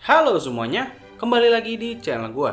Halo semuanya, kembali lagi di channel gue.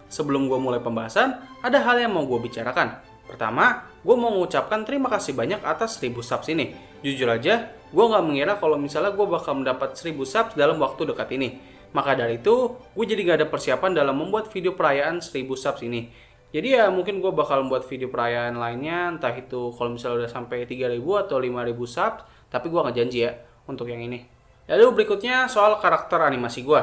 Sebelum gue mulai pembahasan, ada hal yang mau gue bicarakan. Pertama, gue mau mengucapkan terima kasih banyak atas 1000 subs ini. Jujur aja, gue nggak mengira kalau misalnya gue bakal mendapat 1000 subs dalam waktu dekat ini. Maka dari itu, gue jadi gak ada persiapan dalam membuat video perayaan 1000 subs ini. Jadi ya mungkin gue bakal membuat video perayaan lainnya, entah itu kalau misalnya udah sampai 3000 atau 5000 subs, tapi gue nggak janji ya untuk yang ini. Lalu berikutnya soal karakter animasi gue.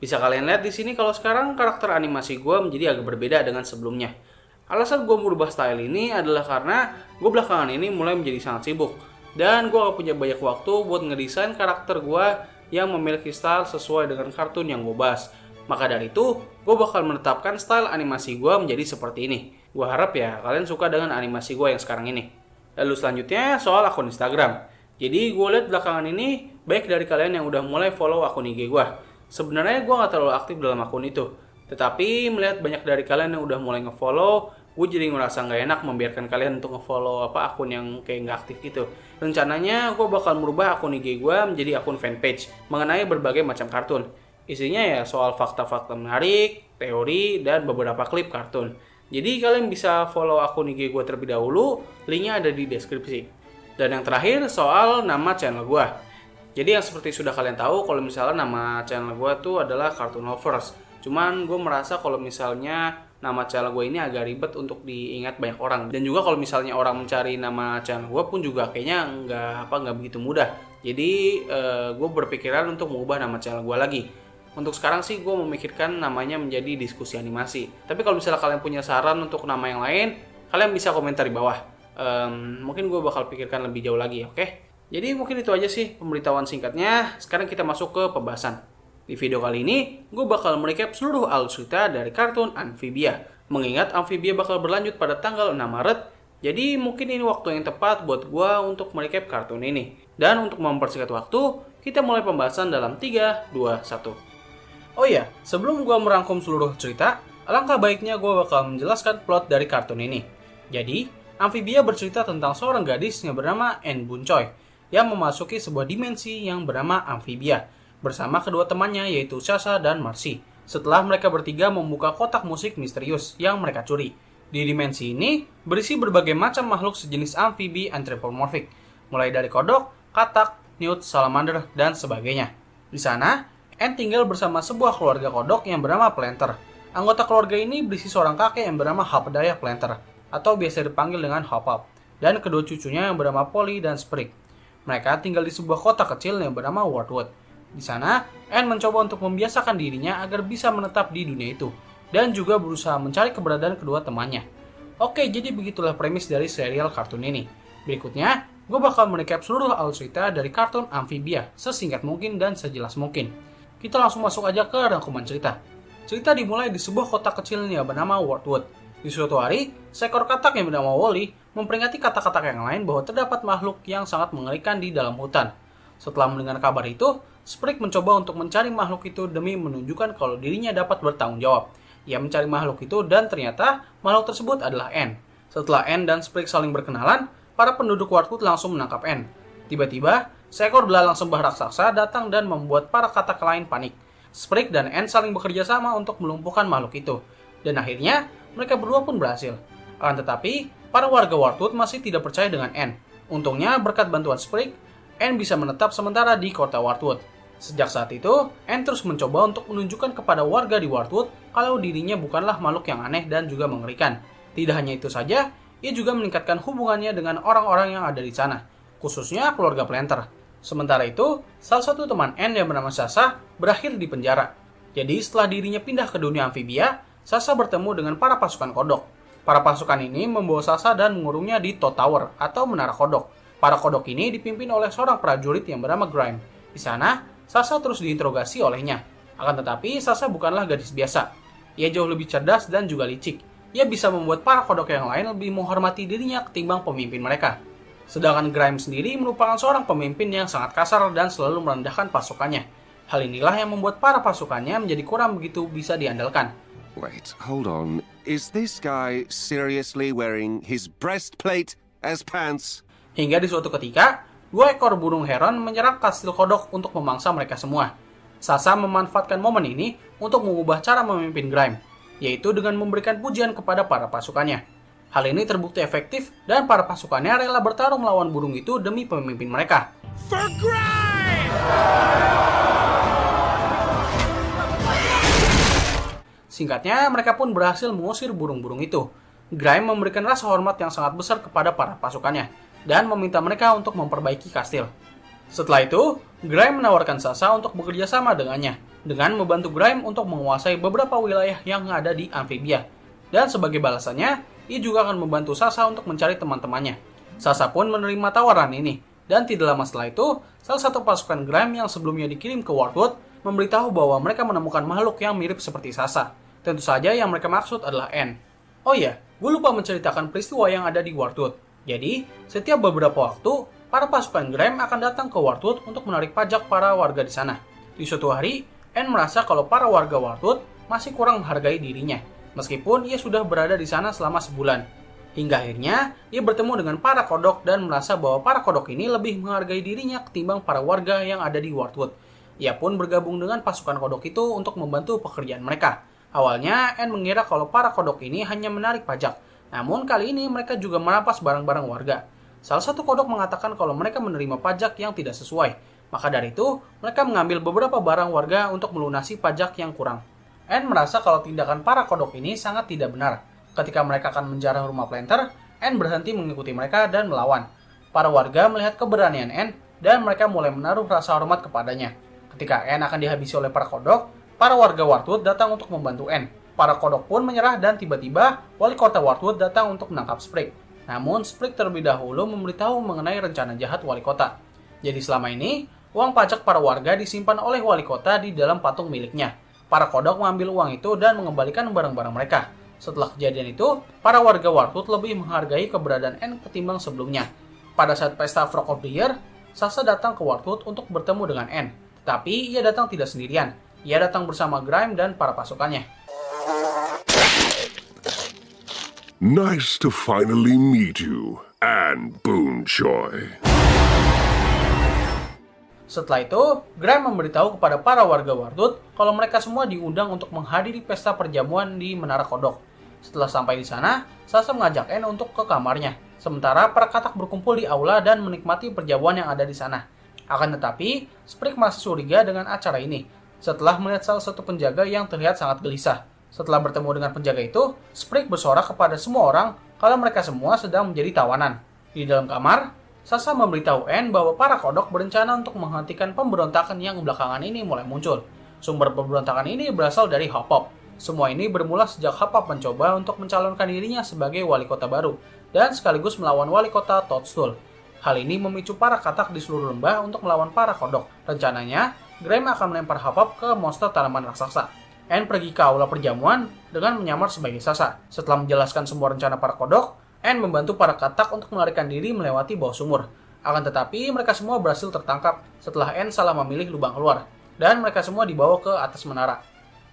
Bisa kalian lihat di sini kalau sekarang karakter animasi gue menjadi agak berbeda dengan sebelumnya. Alasan gue merubah style ini adalah karena gue belakangan ini mulai menjadi sangat sibuk. Dan gue gak punya banyak waktu buat ngedesain karakter gue yang memiliki style sesuai dengan kartun yang gue bahas. Maka dari itu, gue bakal menetapkan style animasi gue menjadi seperti ini. Gue harap ya kalian suka dengan animasi gue yang sekarang ini. Lalu selanjutnya soal akun Instagram. Jadi gue lihat belakangan ini baik dari kalian yang udah mulai follow akun IG gue. Sebenarnya gue gak terlalu aktif dalam akun itu. Tetapi melihat banyak dari kalian yang udah mulai ngefollow, gue jadi ngerasa gak enak membiarkan kalian untuk ngefollow akun yang kayak gak aktif gitu. Rencananya gue bakal merubah akun IG gue menjadi akun fanpage mengenai berbagai macam kartun. Isinya ya soal fakta-fakta menarik, teori, dan beberapa klip kartun. Jadi kalian bisa follow akun IG gue terlebih dahulu, linknya ada di deskripsi. Dan yang terakhir soal nama channel gue. Jadi yang seperti sudah kalian tahu kalau misalnya nama channel gue tuh adalah Cartoon Lovers. Cuman gue merasa kalau misalnya nama channel gue ini agak ribet untuk diingat banyak orang. Dan juga kalau misalnya orang mencari nama channel gue pun juga kayaknya nggak begitu mudah. Jadi gue berpikiran untuk mengubah nama channel gue lagi. Untuk sekarang sih gue memikirkan namanya menjadi diskusi animasi. Tapi kalau misalnya kalian punya saran untuk nama yang lain, kalian bisa komentar di bawah. Mungkin gue bakal pikirkan lebih jauh lagi, oke? Jadi mungkin itu aja sih pemberitahuan singkatnya. Sekarang kita masuk ke pembahasan. Di video kali ini, gue bakal merecap seluruh alur cerita dari kartun Amphibia. Mengingat Amphibia bakal berlanjut pada tanggal 6 Maret, jadi mungkin ini waktu yang tepat buat gue untuk merecap kartun ini. Dan untuk mempersingkat waktu, kita mulai pembahasan dalam 3, 2, 1. Oh iya, sebelum gue merangkum seluruh cerita, alangkah baiknya gue bakal menjelaskan plot dari kartun ini. Jadi, Amphibia bercerita tentang seorang gadis yang bernama Anne Buncoy yang memasuki sebuah dimensi yang bernama Amphibia bersama kedua temannya yaitu Sasha dan Marcy setelah mereka bertiga membuka kotak musik misterius yang mereka curi. Di dimensi ini berisi berbagai macam makhluk sejenis amfibi anthropomorphic, mulai dari kodok, katak, newt, salamander, dan sebagainya. Di sana, Anne tinggal bersama sebuah keluarga kodok yang bernama Planter. Anggota keluarga ini berisi seorang kakek yang bernama Halfdaya Planter, atau biasa dipanggil dengan Hop-Hop, dan kedua cucunya yang bernama Polly dan Sprig. Mereka tinggal di sebuah kota kecil yang bernama Wardwood. Di sana, Anne mencoba untuk membiasakan dirinya agar bisa menetap di dunia itu, dan juga berusaha mencari keberadaan kedua temannya. Oke, jadi begitulah premis dari serial kartun ini. Berikutnya, gue bakal merecap seluruh alur cerita dari kartun Amphibia, sesingkat mungkin dan sejelas mungkin. Kita langsung masuk aja ke rangkuman cerita. Cerita dimulai di sebuah kota kecil yang bernama Wardwood. Di suatu hari, seekor katak yang bernama Wally memperingati katak-katak yang lain bahwa terdapat makhluk yang sangat mengerikan di dalam hutan. Setelah mendengar kabar itu, Sprig mencoba untuk mencari makhluk itu demi menunjukkan kalau dirinya dapat bertanggung jawab. Ia mencari makhluk itu dan ternyata makhluk tersebut adalah Anne. Setelah Anne dan Sprig saling berkenalan, para penduduk Wardwood langsung menangkap Anne. Tiba-tiba, seekor belalang sembah raksasa datang dan membuat para katak lain panik. Sprig dan Anne saling bekerja sama untuk melumpuhkan makhluk itu. Dan akhirnya, mereka berdua pun berhasil. Akan tetapi, para warga Wardwood masih tidak percaya dengan Anne. Untungnya, berkat bantuan Sprig, Anne bisa menetap sementara di kota Wardwood. Sejak saat itu, Anne terus mencoba untuk menunjukkan kepada warga di Wardwood kalau dirinya bukanlah makhluk yang aneh dan juga mengerikan. Tidak hanya itu saja, ia juga meningkatkan hubungannya dengan orang-orang yang ada di sana, khususnya keluarga Planter. Sementara itu, salah satu teman Anne yang bernama Sasha berakhir di penjara. Jadi, setelah dirinya pindah ke dunia Amphibia, Sasha bertemu dengan para pasukan kodok. Para pasukan ini membawa Sasha dan mengurungnya di Toad Tower atau Menara Kodok. Para kodok ini dipimpin oleh seorang prajurit yang bernama Grime. Di sana, Sasha terus diinterogasi olehnya. Akan tetapi, Sasha bukanlah gadis biasa. Ia jauh lebih cerdas dan juga licik. Ia bisa membuat para kodok yang lain lebih menghormati dirinya ketimbang pemimpin mereka. Sedangkan Grime sendiri merupakan seorang pemimpin yang sangat kasar dan selalu merendahkan pasukannya. Hal inilah yang membuat para pasukannya menjadi kurang begitu bisa diandalkan. Wait, hold on. Is this guy seriously wearing his breastplate as pants? Hingga di suatu ketika, 2 ekor burung heron menyerang kastil kodok untuk memangsa mereka semua. Sasa memanfaatkan momen ini untuk mengubah cara memimpin Grime, yaitu dengan memberikan pujian kepada para pasukannya. Hal ini terbukti efektif dan para pasukannya rela bertarung melawan burung itu demi pemimpin mereka. For Grime! Singkatnya, mereka pun berhasil mengusir burung-burung itu. Grime memberikan rasa hormat yang sangat besar kepada para pasukannya dan meminta mereka untuk memperbaiki kastil. Setelah itu, Grime menawarkan Sasa untuk bekerja sama dengannya, dengan membantu Grime untuk menguasai beberapa wilayah yang ada di Amphibia. Dan sebagai balasannya, ia juga akan membantu Sasa untuk mencari teman-temannya. Sasa pun menerima tawaran ini, dan tidak lama setelah itu, salah satu pasukan Grime yang sebelumnya dikirim ke Wardwood memberitahu bahwa mereka menemukan makhluk yang mirip seperti Sasa. Tentu saja yang mereka maksud adalah Anne. Oh iya, gue lupa menceritakan peristiwa yang ada di Wardwood. Jadi, setiap beberapa waktu, para pasukan Grime akan datang ke Wardwood untuk menarik pajak para warga di sana. Di suatu hari, Anne merasa kalau para warga Wardwood masih kurang menghargai dirinya, meskipun ia sudah berada di sana selama sebulan. Hingga akhirnya, ia bertemu dengan para kodok dan merasa bahwa para kodok ini lebih menghargai dirinya ketimbang para warga yang ada di Wardwood. Ia pun bergabung dengan pasukan kodok itu untuk membantu pekerjaan mereka. Awalnya, Anne mengira kalau para kodok ini hanya menarik pajak, namun kali ini mereka juga merampas barang-barang warga. Salah satu kodok mengatakan kalau mereka menerima pajak yang tidak sesuai. Maka dari itu, mereka mengambil beberapa barang warga untuk melunasi pajak yang kurang. Anne merasa kalau tindakan para kodok ini sangat tidak benar. Ketika mereka akan menjarah rumah planter, Anne berhenti mengikuti mereka dan melawan. Para warga melihat keberanian Anne dan mereka mulai menaruh rasa hormat kepadanya. Ketika Anne akan dihabisi oleh para kodok, para warga Wardwood datang untuk membantu Anne. Para kodok pun menyerah dan tiba-tiba wali kota Wardwood datang untuk menangkap Sprig. Namun Sprig terlebih dahulu memberitahu mengenai rencana jahat wali kota. Jadi selama ini, uang pajak para warga disimpan oleh wali kota di dalam patung miliknya. Para kodok mengambil uang itu dan mengembalikan barang-barang mereka. Setelah kejadian itu, para warga Wardwood lebih menghargai keberadaan Anne ketimbang sebelumnya. Pada saat pesta Frog of the Year, Sasa datang ke Wardwood untuk bertemu dengan Anne. Tetapi ia datang tidak sendirian. Ia datang bersama Grime dan para pasukannya. Nice to finally meet you, Anne Boonchoy. Setelah itu, Grime memberitahu kepada para warga Wardwood kalau mereka semua diundang untuk menghadiri pesta perjamuan di Menara Kodok. Setelah sampai di sana, Sasa mengajak Anne untuk ke kamarnya. Sementara para katak berkumpul di aula dan menikmati perjamuan yang ada di sana. Akan tetapi, Sprig masih curiga dengan acara ini. Setelah melihat salah satu penjaga yang terlihat sangat gelisah. Setelah bertemu dengan penjaga itu, Sprig bersorak kepada semua orang kalau mereka semua sedang menjadi tawanan. Di dalam kamar, Sasa memberitahu Anne bahwa para kodok berencana untuk menghentikan pemberontakan yang belakangan ini mulai muncul. Sumber pemberontakan ini berasal dari Hopop. Semua ini bermula sejak Hopop mencoba untuk mencalonkan dirinya sebagai wali kota baru dan sekaligus melawan wali kota Toadstool. Hal ini memicu para katak di seluruh lembah untuk melawan para kodok. Rencananya, Grime akan melempar Hopop ke monster tanaman raksasa. Anne pergi ke aula perjamuan dengan menyamar sebagai Sasa. Setelah menjelaskan semua rencana para kodok, Anne membantu para katak untuk melarikan diri melewati bawah sumur. Akan tetapi, mereka semua berhasil tertangkap setelah Anne salah memilih lubang keluar, dan mereka semua dibawa ke atas menara.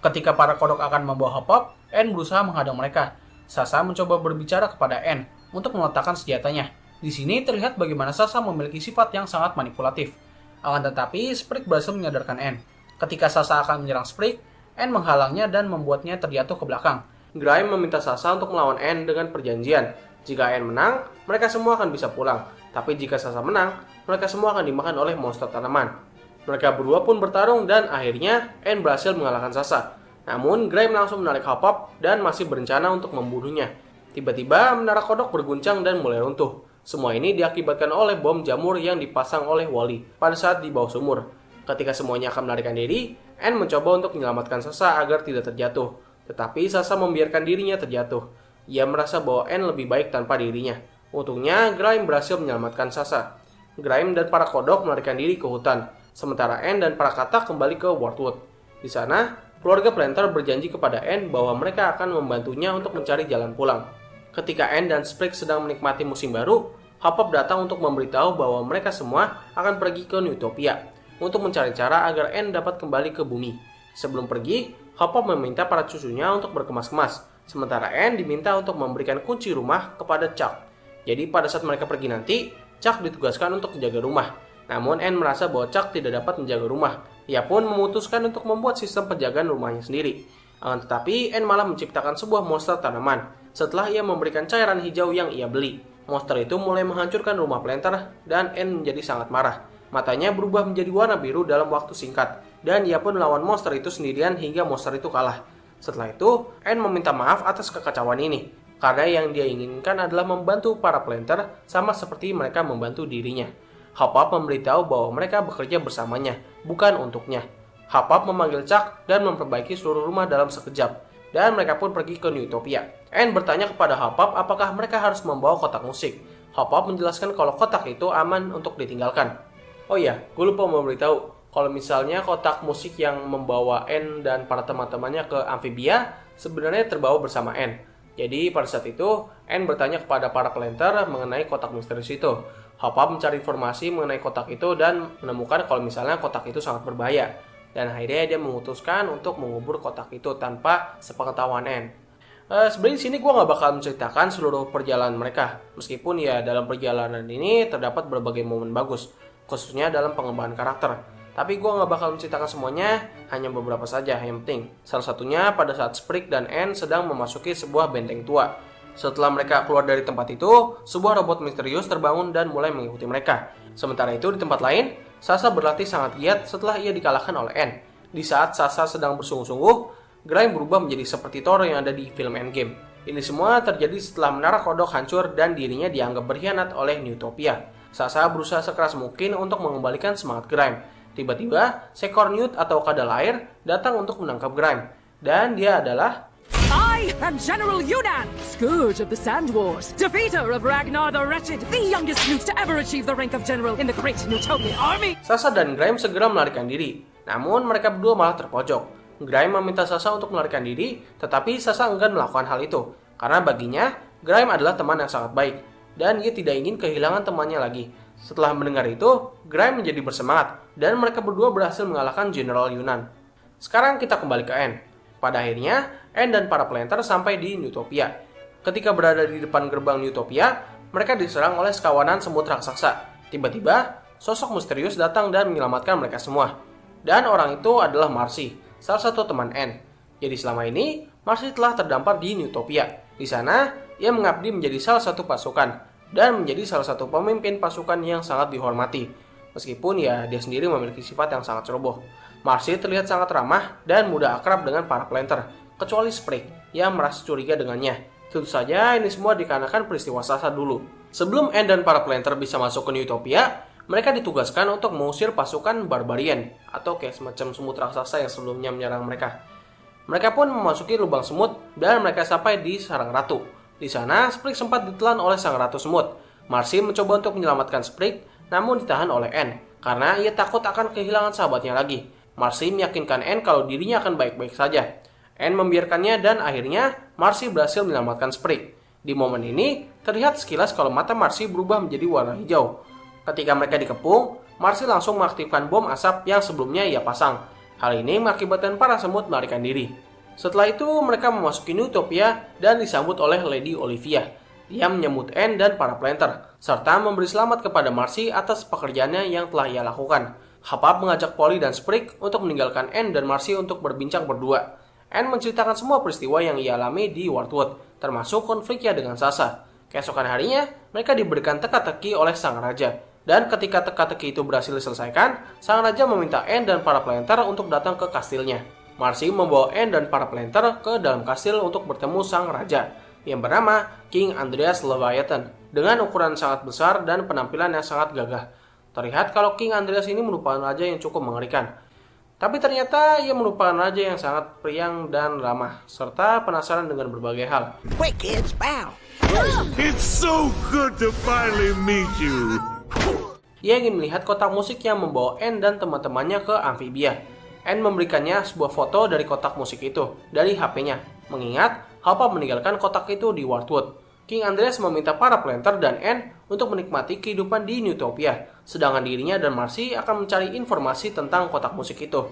Ketika para kodok akan membawa Hopop, Anne berusaha menghadang mereka. Sasa mencoba berbicara kepada Anne untuk meletakkan senjatanya. Di sini terlihat bagaimana Sasa memiliki sifat yang sangat manipulatif. Akan tetapi, Sprig berhasil menyadarkan Anne. Ketika Sasa akan menyerang Sprig, Anne menghalangnya dan membuatnya terjatuh ke belakang. Grime meminta Sasa untuk melawan Anne dengan perjanjian. Jika Anne menang, mereka semua akan bisa pulang. Tapi jika Sasa menang, mereka semua akan dimakan oleh monster tanaman. Mereka berdua pun bertarung dan akhirnya Anne berhasil mengalahkan Sasa. Namun Grime langsung menarik Hopop dan masih berencana untuk membunuhnya. Tiba-tiba menara kodok berguncang dan mulai runtuh. Semua ini diakibatkan oleh bom jamur yang dipasang oleh Wally pada saat di bawah sumur. Ketika semuanya akan melarikan diri, Anne mencoba untuk menyelamatkan Sasa agar tidak terjatuh. Tetapi Sasa membiarkan dirinya terjatuh. Ia merasa bahwa Anne lebih baik tanpa dirinya. Untungnya, Grime berhasil menyelamatkan Sasa. Grime dan para kodok melarikan diri ke hutan, sementara Anne dan para katak kembali ke Wardwood. Di sana, keluarga Planter berjanji kepada Anne bahwa mereka akan membantunya untuk mencari jalan pulang. Ketika Anne dan Sprig sedang menikmati musim baru, Hopop datang untuk memberitahu bahwa mereka semua akan pergi ke Newtopia untuk mencari cara agar Anne dapat kembali ke bumi. Sebelum pergi, Hopop meminta para cucunya untuk berkemas-kemas, sementara Anne diminta untuk memberikan kunci rumah kepada Chuck. Jadi pada saat mereka pergi nanti, Chuck ditugaskan untuk menjaga rumah. Namun Anne merasa bahwa Chuck tidak dapat menjaga rumah Ia pun memutuskan untuk membuat sistem penjagaan rumahnya sendiri. Tetapi N malah menciptakan sebuah monster tanaman. Setelah ia memberikan cairan hijau yang ia beli, monster itu mulai menghancurkan rumah Planter dan N menjadi sangat marah. Matanya berubah menjadi warna biru dalam waktu singkat, dan ia pun melawan monster itu sendirian hingga monster itu kalah. Setelah itu, N meminta maaf atas kekacauan ini, karena yang dia inginkan adalah membantu para Planter sama seperti mereka membantu dirinya. Hop-Up memberitahu bahwa mereka bekerja bersamanya, bukan untuknya. Hop-Up memanggil Chuck dan memperbaiki seluruh rumah dalam sekejap, dan mereka pun pergi ke Newtopia. N bertanya kepada Hop-Up apakah mereka harus membawa kotak musik. Hop-Up menjelaskan kalau kotak itu aman untuk ditinggalkan. Oh iya, gue lupa memberitahu kalau misalnya kotak musik yang membawa N dan para teman-temannya ke amfibia sebenarnya terbawa bersama N. Jadi pada saat itu, N bertanya kepada para Planter mengenai kotak misterius itu. Hop-Up mencari informasi mengenai kotak itu dan menemukan kalau misalnya kotak itu sangat berbahaya. Dan akhirnya dia memutuskan untuk mengubur kotak itu tanpa sepengetahuan N. Sebenarnya di sini gue nggak bakal menceritakan seluruh perjalanan mereka. Meskipun ya dalam perjalanan ini terdapat berbagai momen bagus, khususnya dalam pengembangan karakter. Tapi gue nggak bakal menceritakan semuanya, hanya beberapa saja yang penting. Salah satunya pada saat Sprig dan N sedang memasuki sebuah benteng tua. Setelah mereka keluar dari tempat itu, sebuah robot misterius terbangun dan mulai mengikuti mereka. Sementara itu di tempat lain, Sasha berlatih sangat giat setelah ia dikalahkan oleh N. Di saat Sasha sedang bersungguh-sungguh, Grime berubah menjadi seperti Thor yang ada di film Endgame. Ini semua terjadi setelah menara kodok hancur dan dirinya dianggap berkhianat oleh Newtopia. Sasha berusaha sekeras mungkin untuk mengembalikan semangat Grime. Tiba-tiba, seekor Newt atau kadal air datang untuk menangkap Grime. Dan dia adalah I am General Yunan, Scourge of the Sand Wars, defeater of Ragnar the Wretched, the youngest Newt to ever achieve the rank of General in the Great Newtopian Army. Sasha dan Grime segera melarikan diri. Namun mereka berdua malah terpojok. Grime meminta Sasha untuk melarikan diri, tetapi Sasha enggan melakukan hal itu. Karena baginya, Grime adalah teman yang sangat baik. Dan ia tidak ingin kehilangan temannya lagi. Setelah mendengar itu, Grime menjadi bersemangat. Dan mereka berdua berhasil mengalahkan General Yunan. Sekarang kita kembali ke N. Pada akhirnya, N dan para Planter sampai di Newtopia. Ketika berada di depan gerbang Newtopia, mereka diserang oleh sekawanan semut raksasa. Tiba-tiba, sosok misterius datang dan menyelamatkan mereka semua. Dan orang itu adalah Marcy, salah satu teman N. Jadi selama ini, Marcy telah terdampar di Newtopia. Di sana, ia mengabdi menjadi salah satu pasukan dan menjadi salah satu pemimpin pasukan yang sangat dihormati. Meskipun ya dia sendiri memiliki sifat yang sangat ceroboh. Marcy terlihat sangat ramah dan mudah akrab dengan para Planter, kecuali Sprig yang merasa curiga dengannya. Tentu saja ini semua dikarenakan peristiwa Sasha dulu. Sebelum N dan para Planter bisa masuk ke Newtopia, mereka ditugaskan untuk mengusir pasukan Barbarian atau kayak semacam semut raksasa yang sebelumnya menyerang mereka. Mereka pun memasuki lubang semut dan mereka sampai di sarang ratu. Di sana, Sprig sempat ditelan oleh sang ratu semut. Marcy mencoba untuk menyelamatkan Sprig, namun ditahan oleh N karena ia takut akan kehilangan sahabatnya lagi. Marcy meyakinkan N kalau dirinya akan baik-baik saja. N membiarkannya dan akhirnya Marcy berhasil menyelamatkan Sprig. Di momen ini, terlihat sekilas kalau mata Marcy berubah menjadi warna hijau. Ketika mereka dikepung, Marcy langsung mengaktifkan bom asap yang sebelumnya ia pasang. Hal ini mengakibatkan para semut melarikan diri. Setelah itu, mereka memasuki Newtopia dan disambut oleh Lady Olivia. Dia menyambut N dan para Planter, serta memberi selamat kepada Marcy atas pekerjaannya yang telah ia lakukan. Hop-Up mengajak Polly dan Sprig untuk meninggalkan N dan Marcy untuk berbincang berdua. N menceritakan semua peristiwa yang ia alami di Wardwood, termasuk konfliknya dengan Sasha. Keesokan harinya, mereka diberikan teka-teki oleh sang raja. Dan ketika teka-teki itu berhasil diselesaikan, sang raja meminta N dan para Planter untuk datang ke kastilnya. Marcy membawa N dan para Planter ke dalam kastil untuk bertemu sang raja, yang bernama King Andreas Leviathan, dengan ukuran sangat besar dan penampilan yang sangat gagah. Terlihat kalau King Andreas ini merupakan raja yang cukup mengerikan. Tapi ternyata ia merupakan raja yang sangat priang dan ramah, serta penasaran dengan berbagai hal. Quick, kids, bow. It's so good to finally meet you. Ia ingin melihat kotak musik yang membawa N dan teman-temannya ke amfibia. N memberikannya sebuah foto dari kotak musik itu dari HP-nya, mengingat Hop-Up meninggalkan kotak itu di Wardwood. King Andreas meminta para Planter dan N untuk menikmati kehidupan di Newtopia, sedangkan dirinya dan Marcy akan mencari informasi tentang kotak musik itu.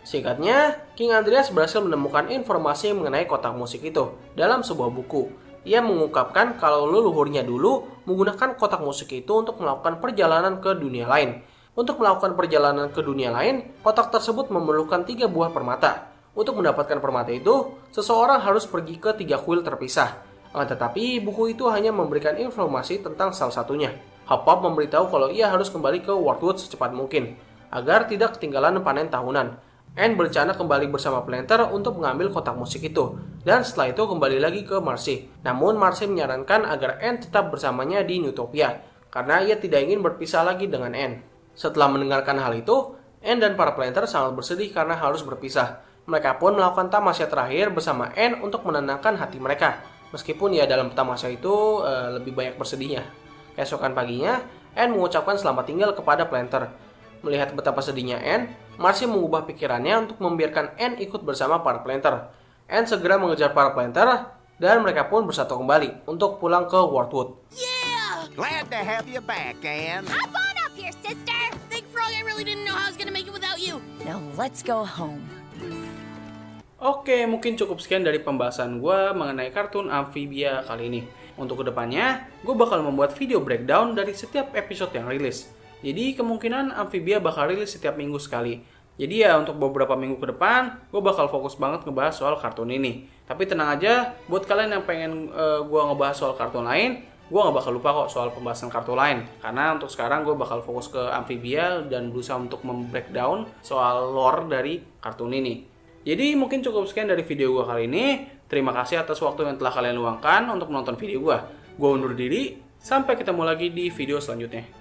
Singkatnya, King Andreas berhasil menemukan informasi mengenai kotak musik itu dalam sebuah buku. Ia mengungkapkan kalau leluhurnya dulu menggunakan kotak musik itu untuk melakukan perjalanan ke dunia lain. Untuk melakukan perjalanan ke dunia lain, kotak tersebut memerlukan 3 buah permata. Untuk mendapatkan permata itu, seseorang harus pergi ke 3 kuil terpisah. Tetapi buku itu hanya memberikan informasi tentang salah satunya. Hop-Pop memberitahu kalau ia harus kembali ke Wardwood secepat mungkin, agar tidak ketinggalan panen tahunan. Anne berencana kembali bersama Planter untuk mengambil kotak musik itu, dan setelah itu kembali lagi ke Marcy. Namun Marcy menyarankan agar Anne tetap bersamanya di Newtopia, karena ia tidak ingin berpisah lagi dengan Anne. Setelah mendengarkan hal itu, Anne dan para Planter sangat bersedih karena harus berpisah. Mereka pun melakukan tamasya terakhir bersama Anne untuk menenangkan hati mereka. Meskipun ya dalam tamasya itu lebih banyak bersedihnya. Keesokan paginya, Anne mengucapkan selamat tinggal kepada Planter. Melihat betapa sedihnya Anne, Marcy mengubah pikirannya untuk membiarkan Anne ikut bersama para Planter. Anne segera mengejar para Planter, dan mereka pun bersatu kembali untuk pulang ke Wardwood. Glad to have you back, Anne. Hop on up here, sister. Big Frog, I really didn't know how I was gonna make it without you. Now let's go home. Oke, mungkin cukup sekian dari pembahasan gue mengenai kartun Amphibia kali ini. Untuk kedepannya, gue bakal membuat video breakdown dari setiap episode yang rilis. Jadi kemungkinan Amphibia bakal rilis setiap minggu sekali. Jadi ya untuk beberapa minggu ke depan, gue bakal fokus banget ngebahas soal kartun ini. Tapi tenang aja, buat kalian yang pengen gue ngebahas soal kartun lain, gue gak bakal lupa kok soal pembahasan kartun lain. Karena untuk sekarang gue bakal fokus ke Amphibia dan berusaha untuk membreakdown soal lore dari kartun ini. Jadi mungkin cukup sekian dari video gue kali ini. Terima kasih atas waktu yang telah kalian luangkan untuk menonton video gue. Gue undur diri, sampai ketemu lagi di video selanjutnya.